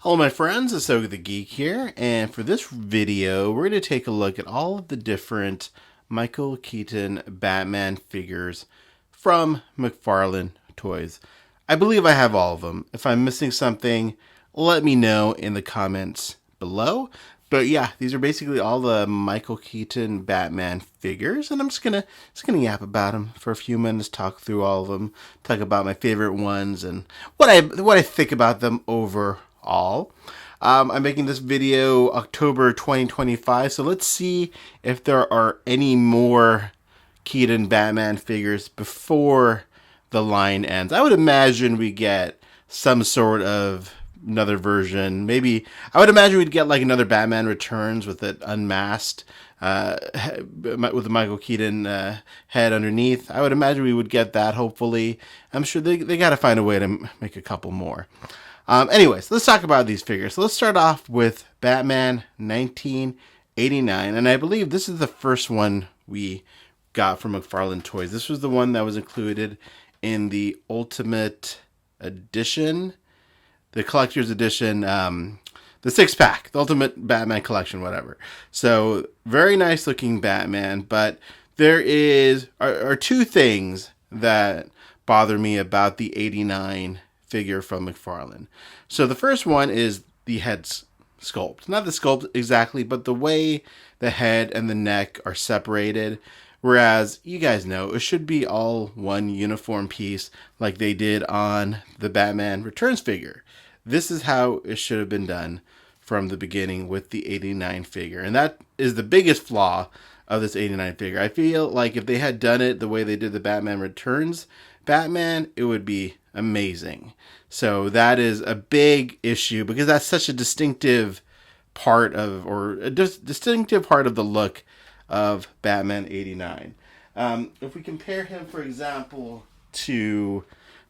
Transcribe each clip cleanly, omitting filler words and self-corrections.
Hello my friends, Asoka the Geek here, and for this video we're going to take a look at all of the different Michael Keaton Batman figures from McFarlane Toys. I believe I have all of them. If I'm missing something, let me know in the comments below. But yeah, these are basically all the Michael Keaton Batman figures, and I'm just gonna yap about them for a few minutes, talk through all of them, talk about my favorite ones and what I think about them overall. I'm making this video October 2025, so let's see if there are any more Keaton Batman figures before the line ends. I would imagine we get some sort of another version. Maybe I would imagine we'd get like another Batman Returns with it unmasked, with the Michael Keaton head underneath. I would imagine we would get that. Hopefully, I'm sure they got to find a way to make a couple more. Anyways, let's talk about these figures. So let's start off with Batman 1989, and I believe this is the first one we got from McFarlane Toys. This was the one that was included in the Ultimate Edition, the collector's edition, the 6-pack, the Ultimate Batman Collection, whatever. So very nice looking Batman, but there are two things that bother me about the 89 figure from McFarlane. So the first one is the head sculpt. Not the sculpt exactly, but the way the head and the neck are separated. Whereas, you guys know, it should be all one uniform piece like they did on the Batman Returns figure. This is how it should have been done from the beginning with the 89 figure. And that is the biggest flaw of this 89 figure. I feel like if they had done it the way they did the Batman Returns Batman, it would be amazing. So that is a big issue because that's such a distinctive part of, or a distinctive part of the look of Batman 89. If we compare him, for example, to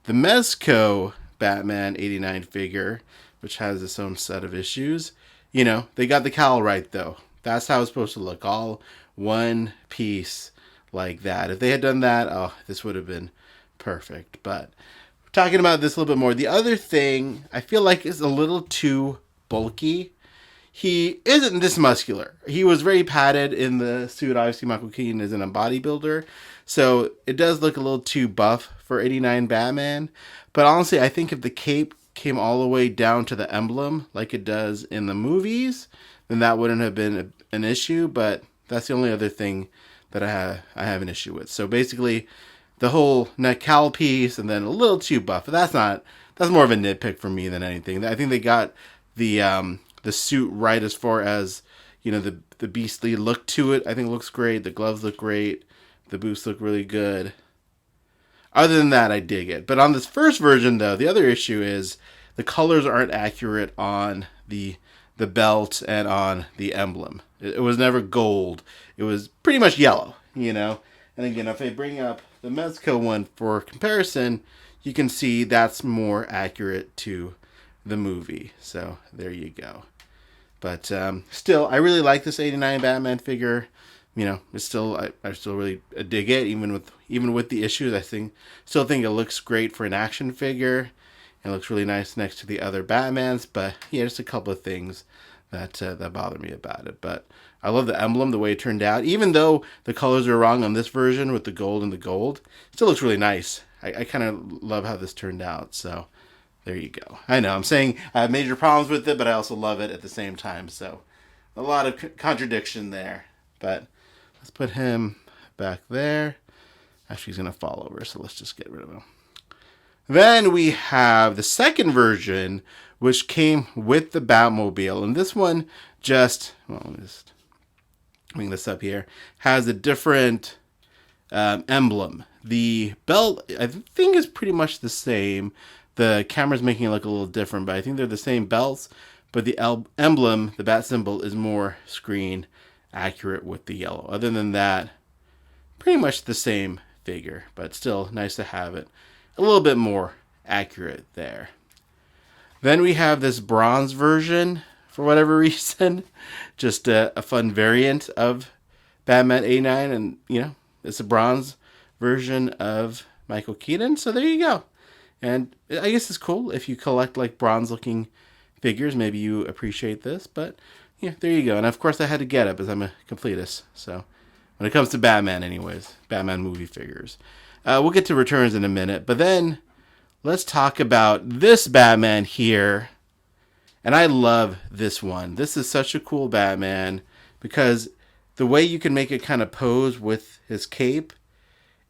the Mezco Batman 89 figure, which has its own set of issues, you know, they got the cowl right though. That's how it's supposed to look, all one piece like that. If they had done that, oh, this would have been perfect. But talking about this a little bit more, the other thing I feel like is a little too bulky. He isn't this muscular. He was very padded in the suit. Obviously, Michael Keaton isn't a bodybuilder, so it does look a little too buff for 89 Batman. But honestly, I think if the cape came all the way down to the emblem like it does in the movies, then that wouldn't have been an issue. But that's the only other thing that I have an issue with. So basically, the whole neck cowl piece and then a little too buff. But that's more of a nitpick for me than anything. I think they got the suit right as far as, you know, the beastly look to it. I think it looks great. The gloves look great. The boots look really good. Other than that, I dig it. But on this first version, though, the other issue is the colors aren't accurate on the belt and on the emblem. It was never gold. It was pretty much yellow, you know. And again, if I bring up the Mezco one for comparison, you can see that's more accurate to the movie. So there you go. But still, I really like this 89 Batman figure. You know, it's still I still really dig it, even with the issues. Still think it looks great for an action figure. It looks really nice next to the other Batmans. But yeah, just a couple of things that bother me about it. But I love the emblem, the way it turned out. Even though the colors are wrong on this version with the gold and the gold, it still looks really nice. I kind of love how this turned out. So there you go. I know I'm saying I have major problems with it, but I also love it at the same time. So a lot of contradiction there. But let's put him back there. Actually, he's going to fall over, so let's just get rid of him. Then we have the second version, which came with the Batmobile. And this one let me just bring this up here, has a different emblem. The belt, I think, is pretty much the same. The camera's making it look a little different, but I think they're the same belts. But the emblem, the bat symbol, is more screen accurate with the yellow. Other than that, pretty much the same figure, but still nice to have it a little bit more accurate there. Then we have this bronze version, for whatever reason. Just a fun variant of Batman 89, and, you know, it's a bronze version of Michael Keaton, so there you go. And I guess it's cool if you collect like bronze looking figures, maybe you appreciate this. But yeah, there you go. And of course I had to get it because I'm a completist. So when it comes to Batman anyways, Batman movie figures. We'll get to returns in a minute. But then let's talk about this Batman here. And I love this one. This is such a cool Batman because the way you can make it kind of pose with his cape,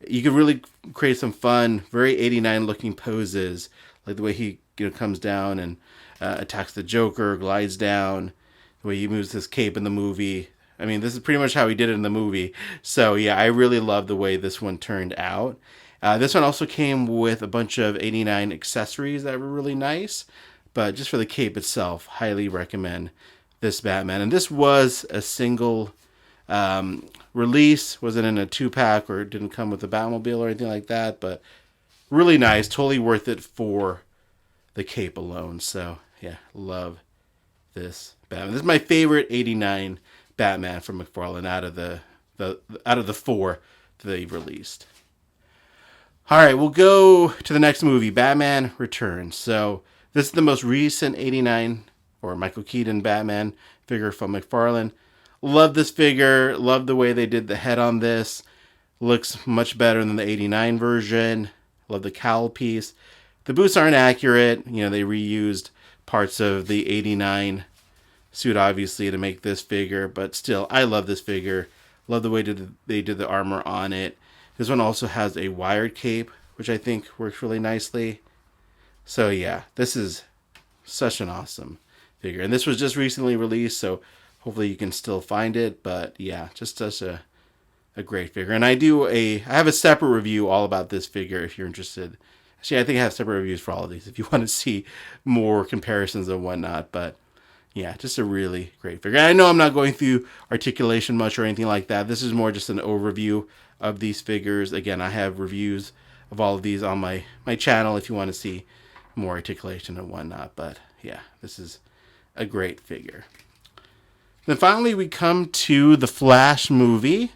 you can really create some fun, very 89 looking poses, like the way he comes down and attacks the Joker, glides down, the way he moves his cape in the movie. I mean, this is pretty much how he did it in the movie. So yeah, I really love the way this one turned out. This one also came with a bunch of 89 accessories that were really nice. But just for the cape itself, highly recommend this Batman. And this was a single release. Wasn't in a 2-pack or it didn't come with a Batmobile or anything like that. But really nice. Totally worth it for the cape alone. So, yeah, love this Batman. This is my favorite 89 Batman from McFarlane out of the 4 that they've released. All right, we'll go to the next movie, Batman Returns. So this is the most recent 89 or Michael Keaton Batman figure from McFarlane. Love this figure. Love the way they did the head on this. Looks much better than the 89 version. Love the cowl piece. The boots aren't accurate. You know, they reused parts of the 89 suit, obviously, to make this figure. But still, I love this figure. Love the way they did the armor on it. This one also has a wired cape, which I think works really nicely. So yeah, this is such an awesome figure. And this was just recently released, so hopefully you can still find it. But yeah, just such a great figure. And I have a separate review all about this figure if you're interested. Actually, I think I have separate reviews for all of these if you want to see more comparisons and whatnot. But yeah, just a really great figure. And I know I'm not going through articulation much or anything like that. This is more just an overview of these figures. Again, I have reviews of all of these on my channel if you want to see more articulation and whatnot. But yeah, this is a great figure. Then finally we come to the Flash movie.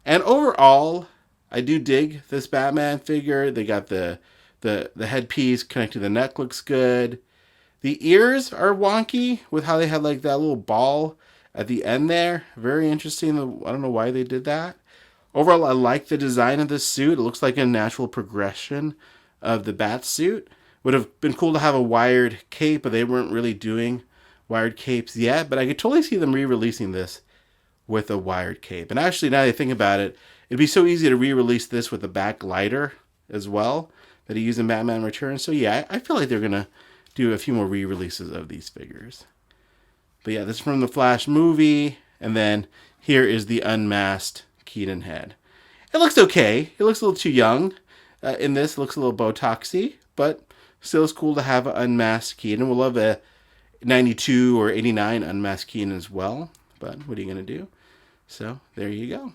And overall, I do dig this Batman figure. They got the headpiece connected to the neck, looks good. The ears are wonky with how they had like that little ball at the end there. Very interesting. I don't know why they did that. Overall, I like the design of this suit. It looks like a natural progression of the bat suit. Would have been cool to have a wired cape, but they weren't really doing wired capes yet. But I could totally see them re-releasing this with a wired cape. And actually, now that I think about it, it'd be so easy to re-release this with a back glider as well that he used in Batman Returns. So yeah, I feel like they're going to do a few more re-releases of these figures. But yeah, this is from the Flash movie. And then here is the unmasked Keaton head. It looks okay. It looks a little too young. In this, it looks a little Botoxy, but still it's cool to have an unmasked Keaton. We'll love a 92 or 89 unmasked Keaton as well. But what are you going to do? So there you go.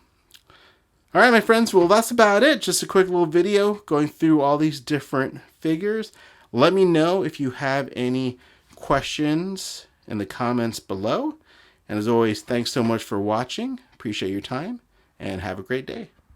All right, my friends. Well, that's about it. Just a quick little video going through all these different figures. Let me know if you have any questions in the comments below. And as always, thanks so much for watching. Appreciate your time and have a great day.